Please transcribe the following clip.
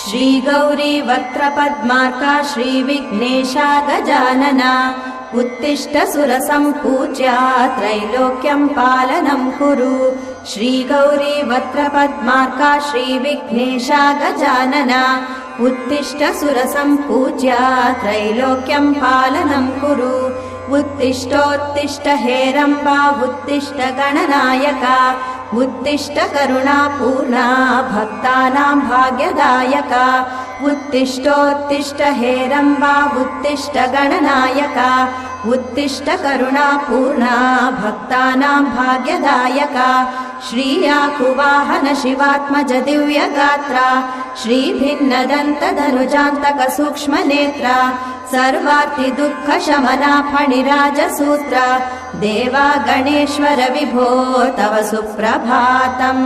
श्रीगौरी वक्त्रपद्मार्का श्रीविघ्नेशा गजानना उत्तिष्ठ सुरसम्पूज्या त्रैलोक्यं पालनं कुरु। श्रीगौरी वक्त्रपद्मार्का श्रीविघ्नेशा गजानना उत्तिष्ठ सुरसम्पूज्या त्रैलोक्यं पालनं कुरु। उत्तिष्ठोत्तिष्ठ हेरम्बा उत्तिष्ठ गणनायका उत्तिष्ठ करुणापूर्णा भक्तानां भाग्यदायका। उत्तिष्ठोत्तिष्ठ हेरम्बा उत्तिष्ठ गणनायका उत्तिष्ठ करुणापूर्णा भक्तानां भाग्यदायका। श्रीयाकुवाहन शिवात्मज दिव्यगात्रा श्रीभिन्नदन्तधनुजान्तक सूक्ष्मनेत्रा सर्वार्ति दुःखशमना फणिराजसूत्रा देवा गणेश्वर विभो तव सुप्रभातम्।